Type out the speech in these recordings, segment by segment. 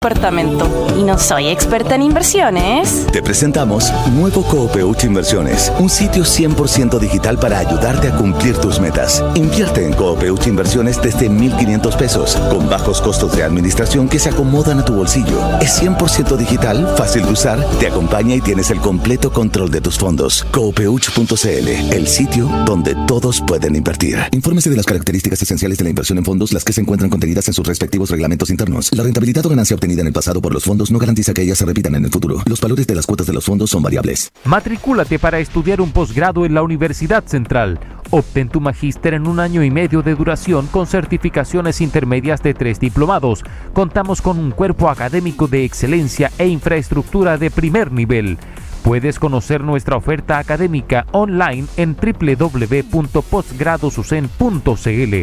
Departamento y no soy experta en inversiones. Te presentamos Nuevo Coopeuch Inversiones, un sitio 100% digital para ayudarte a cumplir tus metas. Invierte en Coopeuch Inversiones desde 1,500 pesos, con bajos costos de administración que se acomodan a tu bolsillo. Es 100% digital, fácil de usar, te acompaña y tienes el completo control de tus fondos. Coopeuch.cl, el sitio donde todos pueden invertir. Infórmese de las características esenciales de la inversión en fondos, las que se encuentran contenidas en sus respectivos reglamentos internos. La rentabilidad o ganancia obtenida en el pasado por los fondos no garantiza que ellas se repitan en el futuro. Los valores de las cuotas de los fondos son variables. Matricúlate para estudiar un posgrado en la Universidad Central. Obtén tu magíster en 1 año y medio de duración con certificaciones intermedias de 3 diplomados. Contamos con un cuerpo académico de excelencia e infraestructura de primer nivel. Puedes conocer nuestra oferta académica online en www.postgradosusen.cl.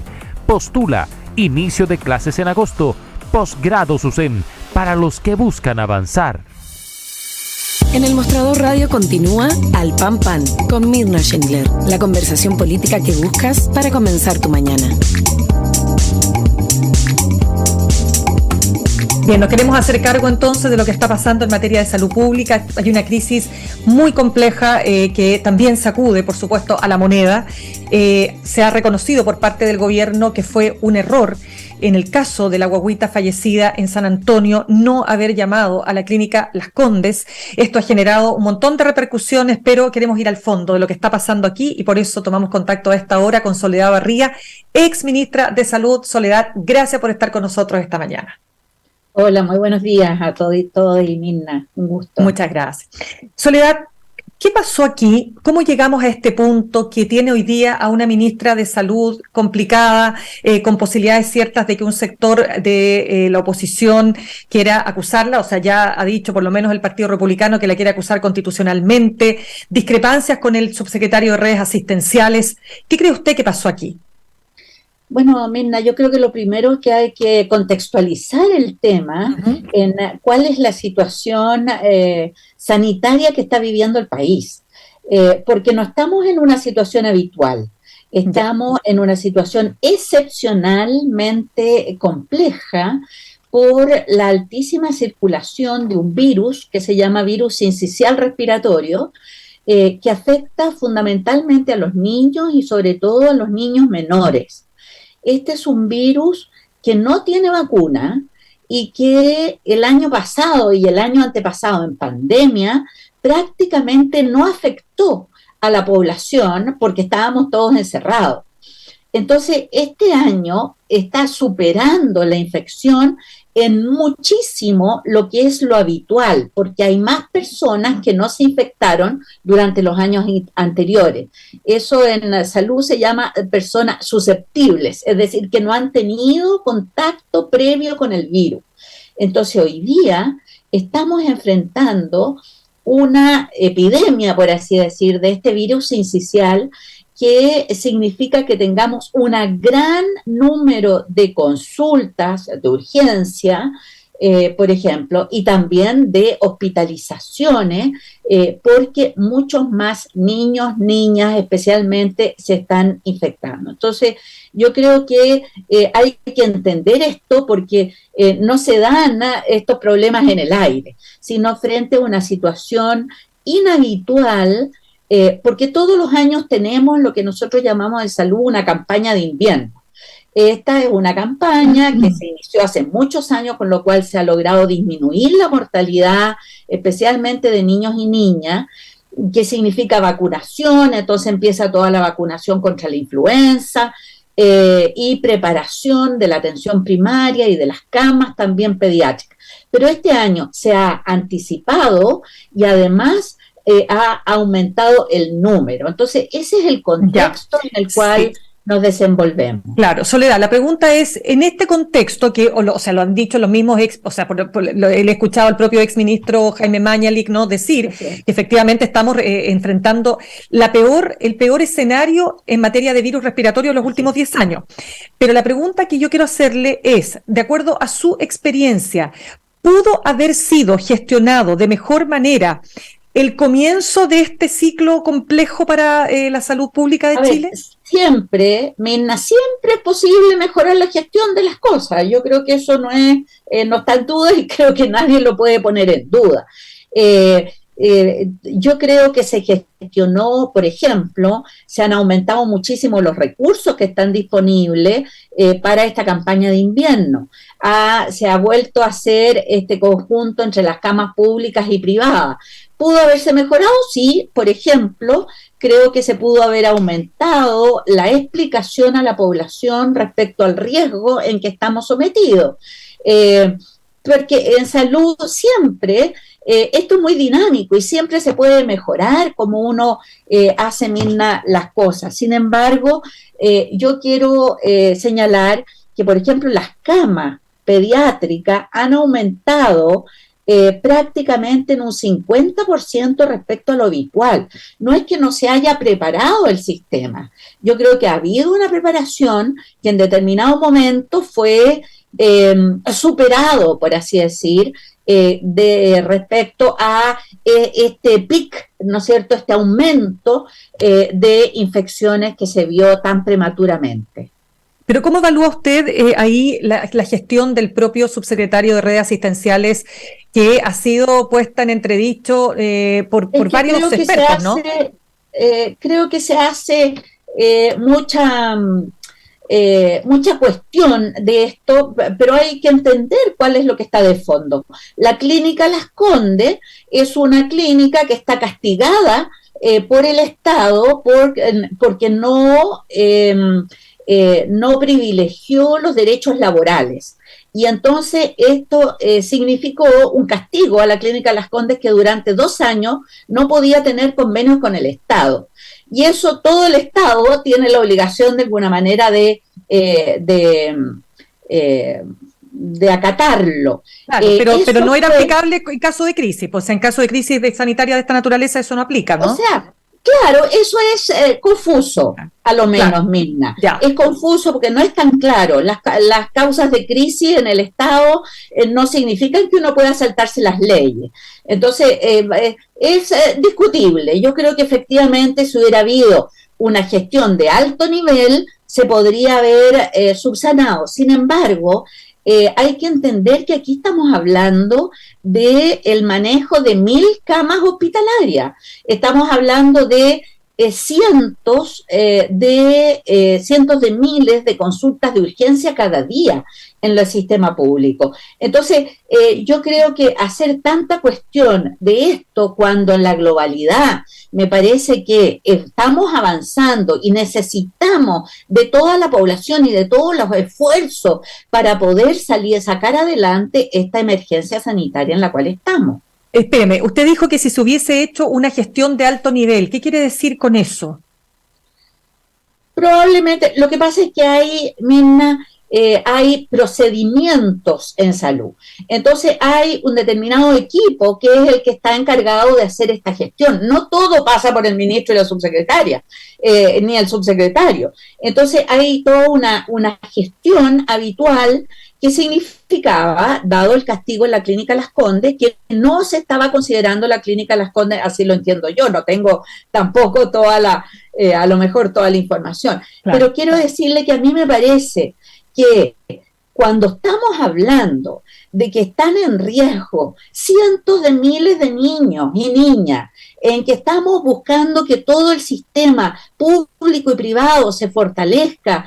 Postula. Inicio de clases en agosto. Postgrado SUSEN, para los que buscan avanzar. En el Mostrador Radio continúa Al Pan Pan con Mirna Schindler, la conversación política que buscas para comenzar tu mañana. Bien, nos queremos hacer cargo entonces de lo que está pasando en materia de salud pública. Hay una crisis muy compleja que también sacude, por supuesto, a la moneda. Se ha reconocido por parte del gobierno que fue un error en el caso de la guagüita fallecida en San Antonio no haber llamado a la clínica Las Condes. Esto ha generado un montón de repercusiones, pero queremos ir al fondo de lo que está pasando aquí y por eso tomamos contacto a esta hora con Soledad Barría, ex ministra de Salud. Soledad, gracias por estar con nosotros esta mañana. Hola, muy buenos días a todos y Mirna, un gusto. Muchas gracias. Soledad, ¿qué pasó aquí? ¿Cómo llegamos a este punto que tiene hoy día a una ministra de Salud complicada, con posibilidades ciertas de que un sector de la oposición quiera acusarla? O sea, ya ha dicho por lo menos el Partido Republicano que la quiere acusar constitucionalmente, discrepancias con el subsecretario de Redes Asistenciales. ¿Qué cree usted que pasó aquí? Bueno, Mirna, yo creo que lo primero es que hay que contextualizar el tema en cuál es la situación sanitaria que está viviendo el país, porque no estamos en una situación habitual, estamos en una situación excepcionalmente compleja por la altísima circulación de un virus que se llama virus sincicial respiratorio, que afecta fundamentalmente a los niños y sobre todo a los niños menores. Este es un virus que no tiene vacuna y que el año pasado y el año antepasado en pandemia prácticamente no afectó a la población porque estábamos todos encerrados. Entonces, este año está superando la infección en muchísimo lo que es lo habitual, porque hay más personas que no se infectaron durante los años anteriores. Eso en la salud se llama personas susceptibles, es decir, que no han tenido contacto previo con el virus. Entonces, hoy día estamos enfrentando una epidemia, por así decir, de este virus sincicial, que significa que tengamos un gran número de consultas de urgencia, por ejemplo, y también de hospitalizaciones, porque muchos más niños, niñas especialmente, se están infectando. Entonces, yo creo que hay que entender esto porque no se dan estos problemas en el aire, sino frente a una situación inhabitual, porque todos los años tenemos lo que nosotros llamamos en salud una campaña de invierno. Esta es una campaña que se inició hace muchos años, con lo cual se ha logrado disminuir la mortalidad, especialmente de niños y niñas, que significa vacunación. Entonces empieza toda la vacunación contra la influenza y preparación de la atención primaria y de las camas también pediátricas. Pero este año se ha anticipado y además ha aumentado el número. Entonces, ese es el contexto en el cual nos desenvolvemos. Claro, Soledad, la pregunta es, en este contexto que, o sea, lo han dicho los mismos he escuchado al propio exministro Jaime Mañalich, ¿no?, decir que efectivamente estamos enfrentando el peor escenario en materia de virus respiratorio de los últimos 10 años. Pero la pregunta que yo quiero hacerle es, de acuerdo a su experiencia, ¿pudo haber sido gestionado de mejor manera el comienzo de este ciclo complejo para la salud pública de Chile? siempre, Mirna, siempre es posible mejorar la gestión de las cosas. Yo creo que eso no está en duda y creo que nadie lo puede poner en duda. Yo creo que se gestionó, por ejemplo, se han aumentado muchísimo los recursos que están disponibles para esta campaña de invierno. Se ha vuelto a hacer este conjunto entre las camas públicas y privadas. ¿Pudo haberse mejorado? Sí, por ejemplo, creo que se pudo haber aumentado la explicación a la población respecto al riesgo en que estamos sometidos. Porque en salud siempre, esto es muy dinámico y siempre se puede mejorar como uno hace Mirna las cosas. Sin embargo, yo quiero señalar que, por ejemplo, las camas pediátricas han aumentado prácticamente en un 50% respecto a lo habitual. No es que no se haya preparado el sistema. Yo creo que ha habido una preparación que en determinado momento fue superado, por así decir, respecto a este pic, ¿no es cierto?, este aumento de infecciones que se vio tan prematuramente. Pero ¿cómo evalúa usted ahí la gestión del propio subsecretario de redes asistenciales que ha sido puesta en entredicho por varios expertos, ¿no? Creo que se hace mucha cuestión de esto, pero hay que entender cuál es lo que está de fondo. La clínica Las Condes es una clínica que está castigada por el Estado porque no privilegió los derechos laborales. Y entonces esto significó un castigo a la clínica Las Condes, que durante 2 años no podía tener convenios con el Estado. Y eso todo el Estado tiene la obligación de alguna manera de acatarlo. Claro, pero no era aplicable en caso de crisis, pues en caso de crisis sanitaria de esta naturaleza eso no aplica, ¿no? O sea, claro, eso es confuso, a lo menos, claro. Mirna. Ya. Es confuso porque no es tan claro. Las causas de crisis en el Estado no significan que uno pueda saltarse las leyes. Entonces, es discutible. Yo creo que efectivamente si hubiera habido una gestión de alto nivel, se podría haber subsanado. Sin embargo, hay que entender que aquí estamos hablando del manejo de 1.000 camas hospitalarias. Estamos hablando de cientos de miles de consultas de urgencia cada día en el sistema público. Entonces, yo creo que hacer tanta cuestión de esto cuando en la globalidad me parece que estamos avanzando y necesitamos de toda la población y de todos los esfuerzos para poder sacar adelante esta emergencia sanitaria en la cual estamos. Espéreme, usted dijo que si se hubiese hecho una gestión de alto nivel, ¿qué quiere decir con eso? Probablemente, lo que pasa es que hay, Mirna, hay procedimientos en salud. Entonces hay un determinado equipo que es el que está encargado de hacer esta gestión. No todo pasa por el ministro y la subsecretaria, ni el subsecretario. Entonces hay toda una gestión habitual que significaba, dado el castigo en la clínica Las Condes, que no se estaba considerando la clínica Las Condes, así lo entiendo yo, no tengo tampoco a lo mejor toda la información. Claro. Pero quiero decirle que a mí me parece que cuando estamos hablando de que están en riesgo cientos de miles de niños y niñas, en que estamos buscando que todo el sistema público y privado se fortalezca,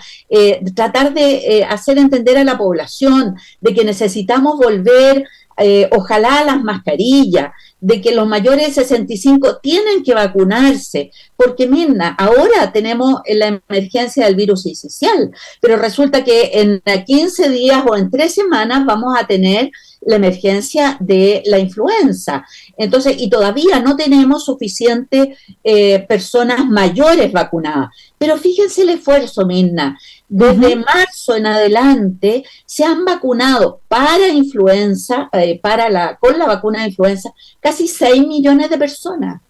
tratar de hacer entender a la población de que necesitamos volver, ojalá a las mascarillas, de que los mayores de 65 tienen que vacunarse, porque Mirna, ahora tenemos la emergencia del virus sincicial, pero resulta que en 15 días o en 3 semanas vamos a tener la emergencia de la influenza. Entonces, y todavía no tenemos suficientes personas mayores vacunadas. Pero fíjense el esfuerzo, Mirna. Desde marzo en adelante se han vacunado para influenza, con la vacuna de influenza, casi 6 millones de personas.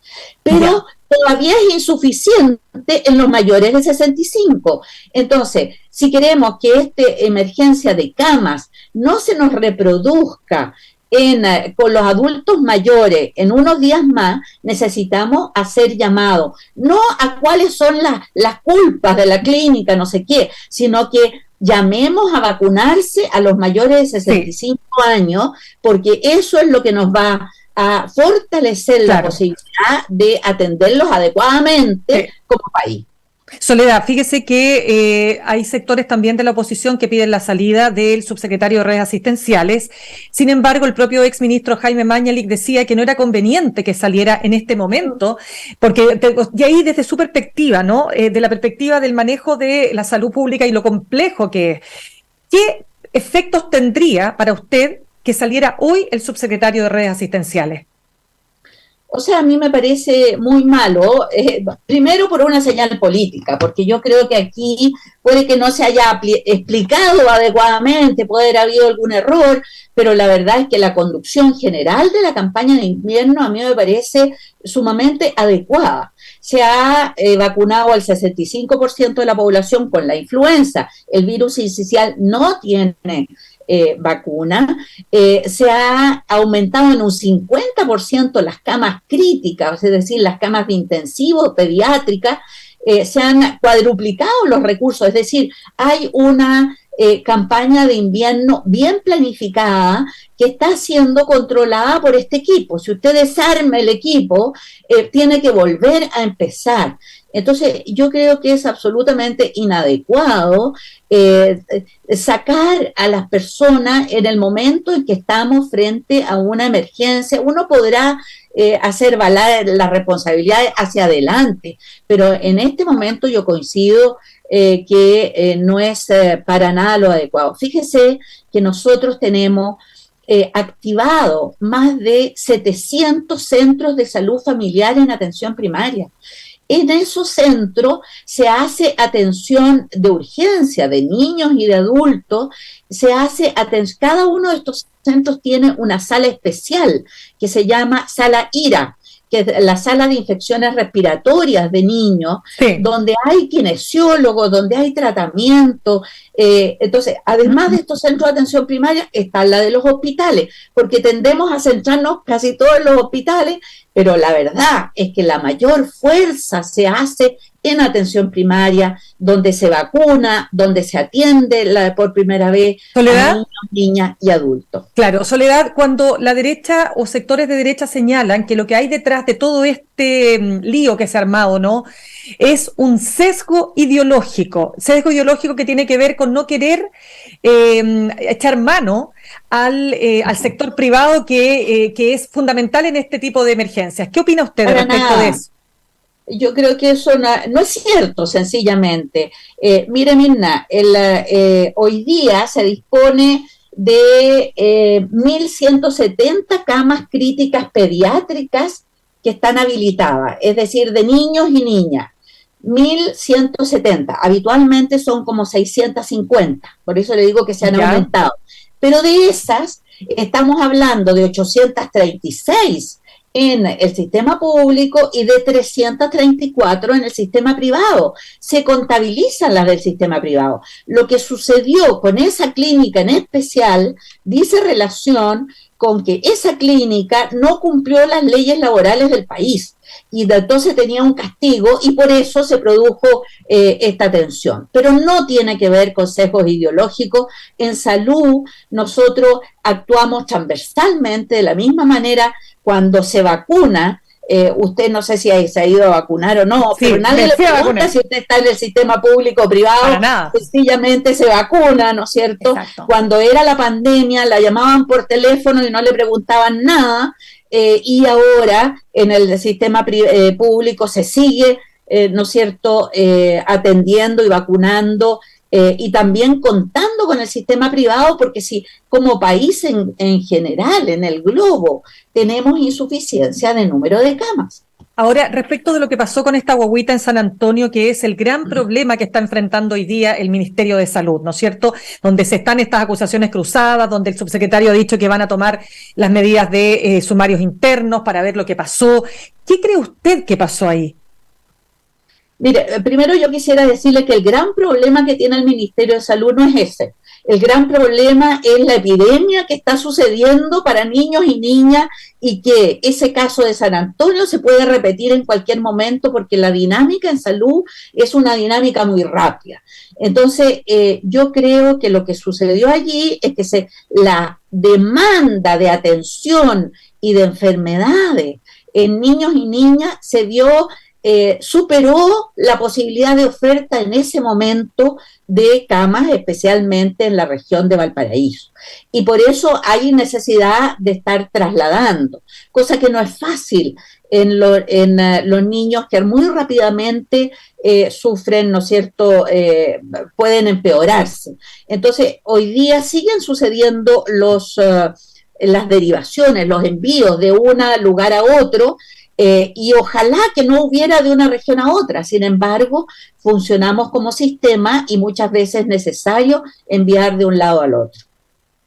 Pero todavía es insuficiente en los mayores de 65. Entonces, si queremos que esta emergencia de camas no se nos reproduzca con los adultos mayores en unos días más, necesitamos hacer llamado, no a cuáles son las culpas de la clínica, no sé qué, sino que llamemos a vacunarse a los mayores de 65 años, porque eso es lo que nos va a fortalecer la posibilidad de atenderlos adecuadamente como país. Soledad, fíjese que hay sectores también de la oposición que piden la salida del subsecretario de Redes Asistenciales. Sin embargo, el propio exministro Jaime Mañalich decía que no era conveniente que saliera en este momento, porque de ahí desde su perspectiva, ¿no? De la perspectiva del manejo de la salud pública y lo complejo que es. ¿Qué efectos tendría para usted que saliera hoy el subsecretario de Redes Asistenciales? O sea, a mí me parece muy malo, primero por una señal política, porque yo creo que aquí puede que no se haya explicado adecuadamente, puede haber habido algún error, pero la verdad es que la conducción general de la campaña de invierno a mí me parece sumamente adecuada. Se ha vacunado al 65% de la población con la influenza, el virus sincicial no tiene vacuna, se ha aumentado en un 50% las camas críticas, es decir, las camas de intensivo pediátricas, se han cuadruplicado los recursos, es decir, hay una campaña de invierno bien planificada que está siendo controlada por este equipo. Si usted desarma el equipo, tiene que volver a empezar. Entonces, yo creo que es absolutamente inadecuado sacar a las personas en el momento en que estamos frente a una emergencia. Uno podrá hacer valer las responsabilidades hacia adelante, pero en este momento yo coincido que no es para nada lo adecuado. Fíjese que nosotros tenemos activado más de 700 centros de salud familiar en atención primaria. En esos centros se hace atención de urgencia de niños y de adultos, cada uno de estos centros tiene una sala especial que se llama sala IRA, que es la sala de infecciones respiratorias de niños, donde hay kinesiólogos, donde hay tratamiento. Entonces, además de estos centros de atención primaria, está la de los hospitales, porque tendemos a centrarnos casi todos en los hospitales, pero la verdad es que la mayor fuerza se hace en atención primaria, donde se vacuna, donde se atiende por primera vez Soledad, a niños, niñas y adultos. Claro, Soledad, cuando la derecha o sectores de derecha señalan que lo que hay detrás de todo este lío que se ha armado, ¿no?, es un sesgo ideológico que tiene que ver con no querer echar mano al sector privado que es fundamental en este tipo de emergencias. ¿Qué opina usted respecto de eso? Yo creo que eso no es cierto, sencillamente. Mire, Mirna, hoy día se dispone de 1.170 camas críticas pediátricas que están habilitadas, es decir, de niños y niñas. 1.170, habitualmente son como 650, por eso le digo que se han aumentado. Pero de esas, estamos hablando de 836 en el sistema público y de 334 en el sistema privado. Se contabilizan las del sistema privado. Lo que sucedió con esa clínica en especial dice relación con que esa clínica no cumplió las leyes laborales del país y entonces tenía un castigo y por eso se produjo esta tensión. Pero no tiene que ver con sesgos ideológicos. En salud nosotros actuamos transversalmente de la misma manera cuando se vacuna. Usted no sé si se ha ido a vacunar o no, sí, pero nadie le pregunta si usted está en el sistema público o privado, sencillamente se vacuna, ¿no es cierto? Exacto. Cuando era la pandemia la llamaban por teléfono y no le preguntaban nada, y ahora en el sistema público se sigue, ¿no es cierto?, atendiendo y vacunando, y también contando con el sistema privado, porque si como país en general, en el globo, tenemos insuficiencia de número de camas. Ahora, respecto de lo que pasó con esta guagüita en San Antonio, que es el gran problema que está enfrentando hoy día el Ministerio de Salud, ¿no es cierto?, donde se están estas acusaciones cruzadas, donde el subsecretario ha dicho que van a tomar las medidas de sumarios internos para ver lo que pasó. ¿Qué cree usted que pasó ahí? Mire, primero yo quisiera decirle que el gran problema que tiene el Ministerio de Salud no es ese. El gran problema es la epidemia que está sucediendo para niños y niñas y que ese caso de San Antonio se puede repetir en cualquier momento porque la dinámica en salud es una dinámica muy rápida. Entonces, yo creo que lo que sucedió allí es que la demanda de atención y de enfermedades en niños y niñas se vio, superó la posibilidad de oferta en ese momento de camas, especialmente en la región de Valparaíso. Y por eso hay necesidad de estar trasladando, cosa que no es fácil en los niños que muy rápidamente sufren, ¿no es cierto?, pueden empeorarse. Entonces, hoy día siguen sucediendo las derivaciones, los envíos de un lugar a otro, y ojalá que no hubiera de una región a otra. Sin embargo, funcionamos como sistema y muchas veces es necesario enviar de un lado al otro.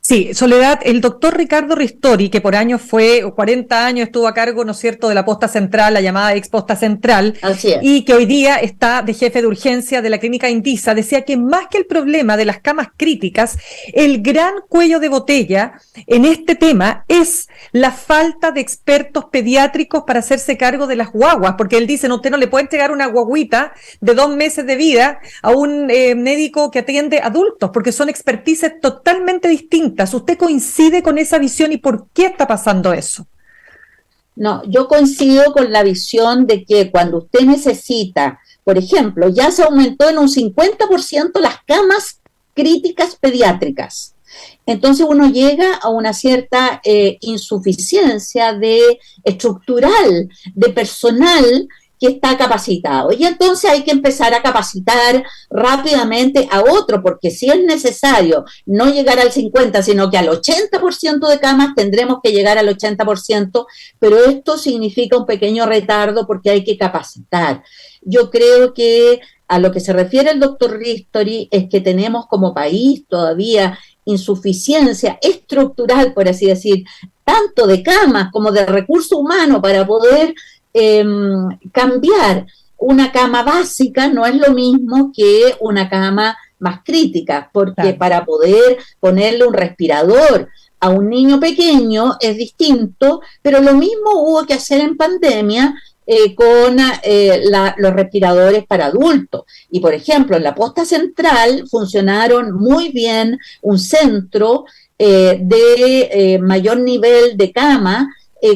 Sí, Soledad, el doctor Ricardo Ristori, que por años 40 años estuvo a cargo, ¿no es cierto?, de la posta central, la llamada ex posta central, así es, y que hoy día está de jefe de urgencia de la clínica Indisa, decía que más que el problema de las camas críticas, el gran cuello de botella en este tema es la falta de expertos pediátricos para hacerse cargo de las guaguas, porque él dice, no, usted no le puede entregar una guaguita de 2 meses de vida a un médico que atiende adultos, porque son expertices totalmente distintas. ¿Usted coincide con esa visión y por qué está pasando eso? No, yo coincido con la visión de que cuando usted necesita, por ejemplo, ya se aumentó en un 50% las camas críticas pediátricas. Entonces uno llega a una cierta insuficiencia estructural, de personal que está capacitado. Y entonces hay que empezar a capacitar rápidamente a otro, porque si es necesario no llegar al 50%, sino que al 80% de camas tendremos que llegar al 80%, pero esto significa un pequeño retardo porque hay que capacitar. Yo creo que a lo que se refiere el doctor Ristori es que tenemos como país todavía insuficiencia estructural, por así decir, tanto de camas como de recurso humano para poder cambiar una cama básica no es lo mismo que una cama más crítica, porque claro, para poder ponerle un respirador a un niño pequeño es distinto, pero lo mismo hubo que hacer en pandemia con los respiradores para adultos. Y por ejemplo, en la posta central funcionaron muy bien un centro de mayor nivel de cama,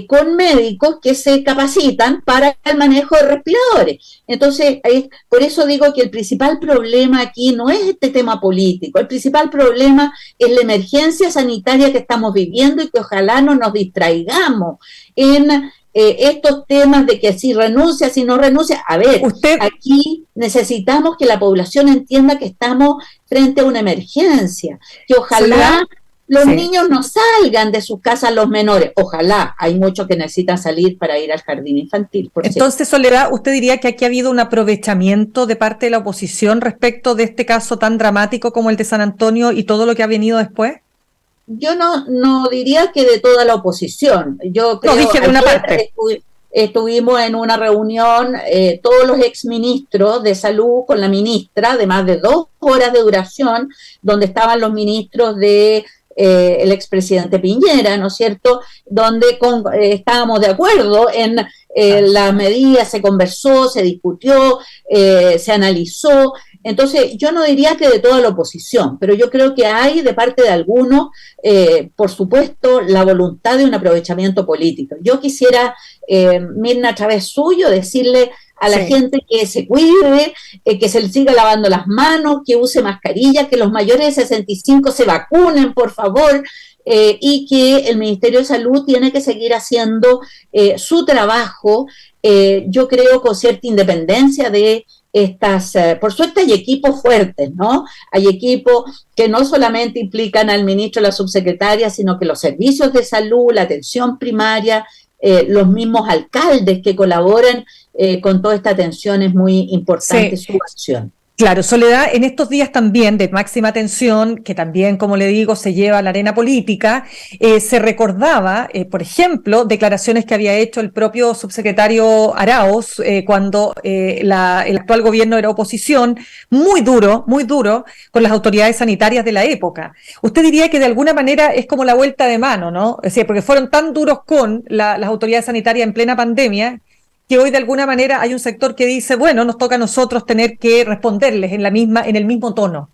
con médicos que se capacitan para el manejo de respiradores. Entonces, por eso digo que el principal problema aquí no es este tema político, el principal problema es la emergencia sanitaria que estamos viviendo y que ojalá no nos distraigamos en estos temas de que si renuncia, si no renuncia. A ver, aquí necesitamos que la población entienda que estamos frente a una emergencia, que ojalá los niños no salgan de sus casas, los menores. Ojalá, hay muchos que necesitan salir para ir al jardín infantil. Entonces, Soledad, ¿usted diría que aquí ha habido un aprovechamiento de parte de la oposición respecto de este caso tan dramático como el de San Antonio y todo lo que ha venido después? Yo no diría que de toda la oposición. Yo creo, no, dije de una parte. Estuvimos en una reunión, todos los exministros de salud con la ministra, de más de 2 horas de duración, donde estaban los ministros de el expresidente Piñera, ¿no es cierto?, donde estábamos de acuerdo en las medidas, se conversó, se discutió, se analizó. Entonces, yo no diría que de toda la oposición, pero yo creo que hay de parte de algunos, por supuesto, la voluntad de un aprovechamiento político. Yo quisiera, Mirna, a través suyo, decirle a la gente que se cuide, que se siga lavando las manos, que use mascarilla, que los mayores de 65 se vacunen, por favor, y que el Ministerio de Salud tiene que seguir haciendo su trabajo, yo creo, con cierta independencia de estas, por suerte hay equipos fuertes, ¿no? Hay equipos que no solamente implican al ministro y la subsecretaria, sino que los servicios de salud, la atención primaria, los mismos alcaldes que colaboran con toda esta atención, es muy importante su acción. Claro, Soledad, en estos días también de máxima tensión, que también, como le digo, se lleva a la arena política, se recordaba, por ejemplo, declaraciones que había hecho el propio subsecretario Arauz cuando el actual gobierno era oposición, muy duro con las autoridades sanitarias de la época. Usted diría que de alguna manera es como la vuelta de mano, ¿no? Es decir, porque fueron tan duros con las autoridades sanitarias en plena pandemia, que hoy de alguna manera hay un sector que dice, bueno, nos toca a nosotros tener que responderles en el mismo tono.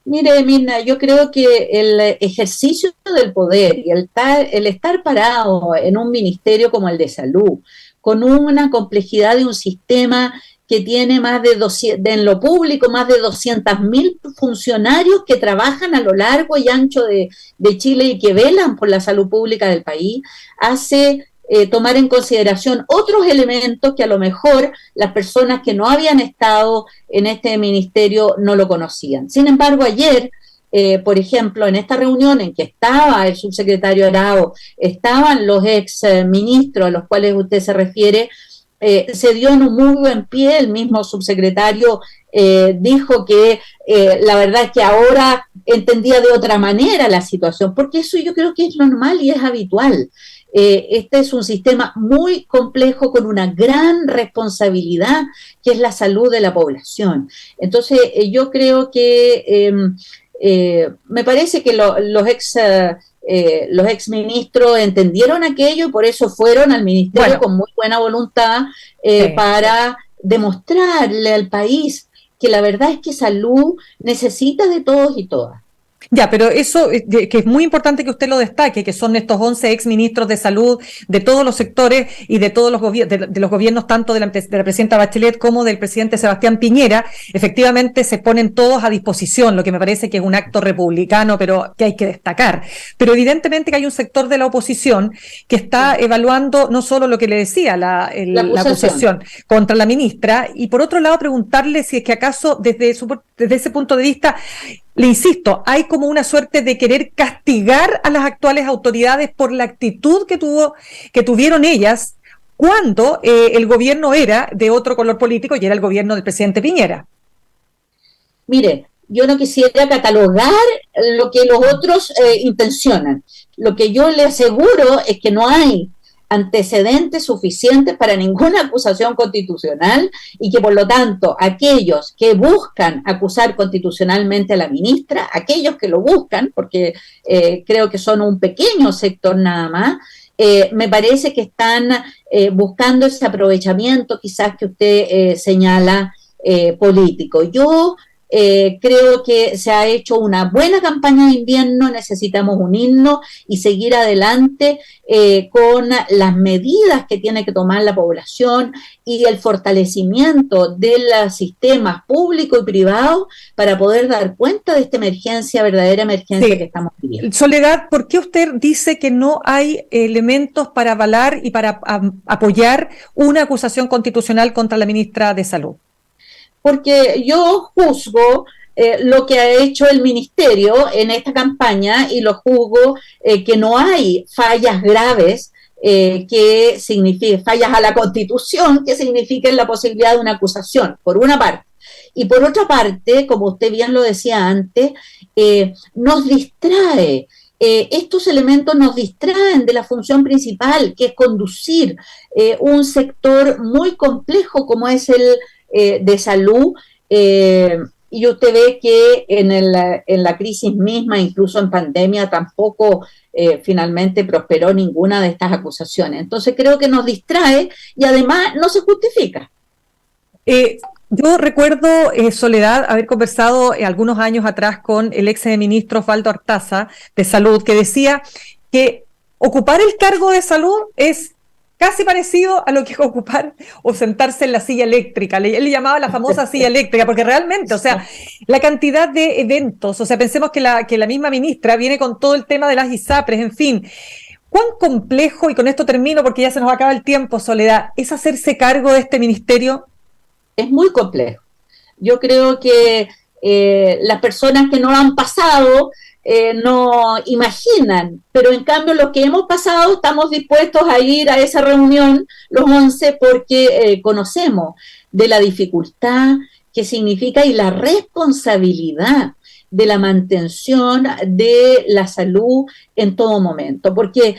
Mire, Mirna, yo creo que el ejercicio del poder y el estar parado en un ministerio como el de salud, con una complejidad de un sistema que tiene más de 200, en lo público, más de 200.000 funcionarios que trabajan a lo largo y ancho de Chile y que velan por la salud pública del país, hace tomar en consideración otros elementos que a lo mejor las personas que no habían estado en este ministerio no lo conocían. Sin embargo, ayer, por ejemplo, en esta reunión en que estaba el subsecretario Arauz, estaban los ex ministros a los cuales usted se refiere, se dio en un muy buen pie. El mismo subsecretario dijo que la verdad es que ahora entendía de otra manera la situación, porque eso yo creo que es normal y es habitual. Este es un sistema muy complejo con una gran responsabilidad que es la salud de la población. Entonces yo creo que me parece que los ex ministros entendieron aquello y por eso fueron al ministerio con muy buena voluntad para demostrarle al país que la verdad es que salud necesita de todos y todas. Ya, pero eso que es muy importante que usted lo destaque, que son estos 11 exministros de salud de todos los sectores y de todos los de los gobiernos, tanto de la presidenta Bachelet como del presidente Sebastián Piñera, efectivamente se ponen todos a disposición, lo que me parece que es un acto republicano, pero que hay que destacar. Pero evidentemente que hay un sector de la oposición que está evaluando no solo lo que le decía la acusación contra la ministra, y por otro lado preguntarle si es que acaso desde ese punto de vista, le insisto, hay como una suerte de querer castigar a las actuales autoridades por la actitud que tuvieron ellas cuando el gobierno era de otro color político y era el gobierno del presidente Piñera. Mire, yo no quisiera catalogar lo que los otros intencionan. Lo que yo le aseguro es que no hay antecedentes suficientes para ninguna acusación constitucional y que por lo tanto aquellos que buscan acusar constitucionalmente a la ministra, aquellos que lo buscan, porque creo que son un pequeño sector nada más, me parece que están buscando ese aprovechamiento quizás que usted señala político. Yo creo que se ha hecho una buena campaña de invierno, necesitamos unirnos y seguir adelante con las medidas que tiene que tomar la población y el fortalecimiento de los sistemas públicos y privados para poder dar cuenta de esta emergencia, verdadera emergencia que estamos viviendo. Soledad, ¿por qué usted dice que no hay elementos para avalar y para apoyar una acusación constitucional contra la ministra de Salud? Porque yo juzgo lo que ha hecho el ministerio en esta campaña y lo juzgo que no hay fallas graves que signifiquen fallas a la Constitución que signifiquen la posibilidad de una acusación, por una parte. Y por otra parte, como usted bien lo decía antes, nos distrae. Estos elementos nos distraen de la función principal, que es conducir un sector muy complejo como es el de salud, y usted ve que en la crisis misma, incluso en pandemia, tampoco finalmente prosperó ninguna de estas acusaciones. Entonces creo que nos distrae y además no se justifica. Yo recuerdo, Soledad, haber conversado algunos años atrás con el ex ministro Osvaldo Artaza de Salud, que decía que ocupar el cargo de salud es casi parecido a lo que es ocupar o sentarse en la silla eléctrica. Él le llamaba la famosa silla eléctrica, porque realmente, o sea, la cantidad de eventos, o sea, pensemos que la misma ministra viene con todo el tema de las ISAPRES, en fin. ¿Cuán complejo, y con esto termino porque ya se nos acaba el tiempo, Soledad, es hacerse cargo de este ministerio? Es muy complejo. Yo creo que las personas que no han pasado no imaginan, pero en cambio los que hemos pasado estamos dispuestos a ir a esa reunión los 11 porque conocemos de la dificultad que significa y la responsabilidad de la mantención de la salud en todo momento, porque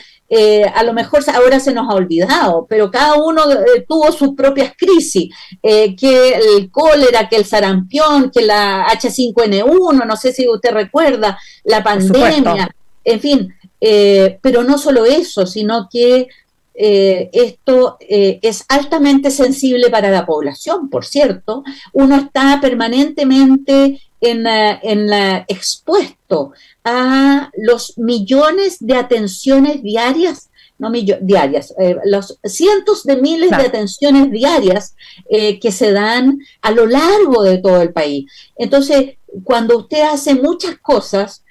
a lo mejor ahora se nos ha olvidado, pero cada uno tuvo sus propias crisis, que el cólera, que el sarampión, que la H5N1, no sé si usted recuerda, la pandemia, en fin, pero no solo eso, sino que esto es altamente sensible para la población, por cierto. Uno está permanentemente expuesto a los millones de atenciones diarias, los cientos de miles de atenciones diarias que se dan a lo largo de todo el país. Entonces, cuando usted hace muchas cosas,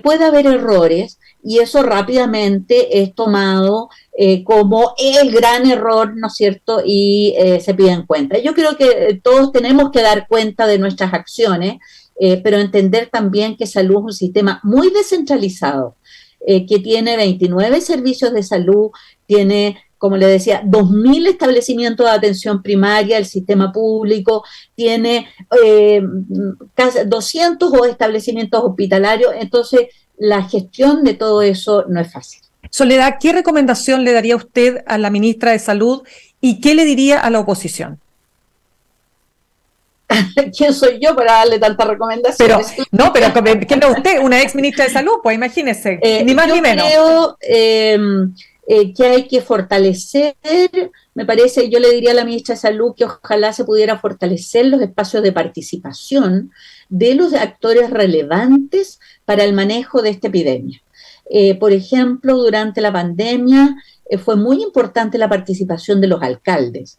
puede haber errores, y eso rápidamente es tomado como el gran error, ¿no es cierto?, y se pide en cuenta. Yo creo que todos tenemos que dar cuenta de nuestras acciones, pero entender también que salud es un sistema muy descentralizado, que tiene 29 servicios de salud, tiene, como le decía, 2.000 establecimientos de atención primaria, el sistema público, tiene casi 200 establecimientos hospitalarios, entonces la gestión de todo eso no es fácil. Soledad, ¿qué recomendación le daría usted a la ministra de Salud y qué le diría a la oposición? ¿Quién soy yo para darle tantas recomendaciones? Pero ¿quién es usted? Una ex ministra de Salud, pues imagínese, ni más ni menos. Yo creo que hay que fortalecer, me parece, yo le diría a la ministra de Salud que ojalá se pudiera fortalecer los espacios de participación de los actores relevantes para el manejo de esta epidemia. Por ejemplo, durante la pandemia fue muy importante la participación de los alcaldes.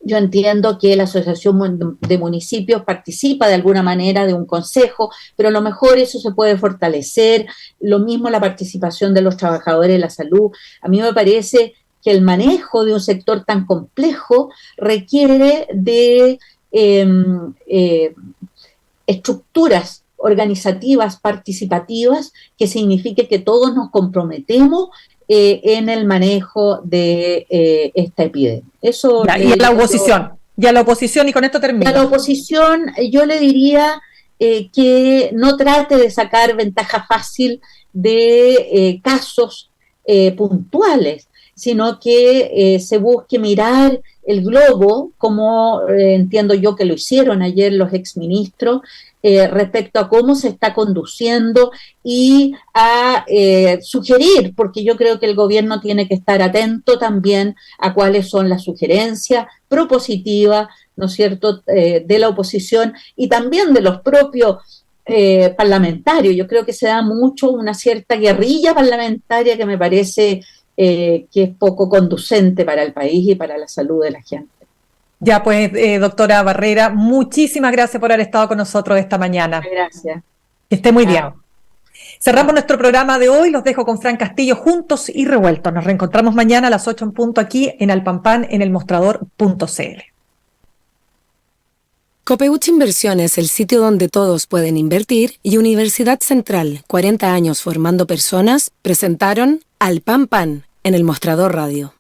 Yo entiendo que la Asociación de Municipios participa de alguna manera de un consejo, pero a lo mejor eso se puede fortalecer, lo mismo la participación de los trabajadores de la salud. A mí me parece que el manejo de un sector tan complejo requiere de estructuras organizativas, participativas, que signifique que todos nos comprometemos en el manejo de esta epidemia. Eso y a la oposición, y con esto termino. A la oposición yo le diría que no trate de sacar ventaja fácil de casos puntuales, sino que se busque mirar el globo, como entiendo yo que lo hicieron ayer los exministros, respecto a cómo se está conduciendo y a sugerir, porque yo creo que el gobierno tiene que estar atento también a cuáles son las sugerencias propositivas, ¿no es cierto?, de la oposición y también de los propios parlamentarios. Yo creo que se da mucho una cierta guerrilla parlamentaria que me parece que es poco conducente para el país y para la salud de la gente. Ya pues, doctora Barrera, muchísimas gracias por haber estado con nosotros esta mañana. Gracias. Que esté muy bien. Cerramos nuestro programa de hoy, los dejo con Fran Castillo, Juntos y Revueltos. Nos reencontramos mañana a las 8 en punto aquí en Alpampan, en elmostrador.cl. Copeuch Inversiones, el sitio donde todos pueden invertir, y Universidad Central, 40 años formando personas, presentaron Al Pan Pan en El Mostrador Radio.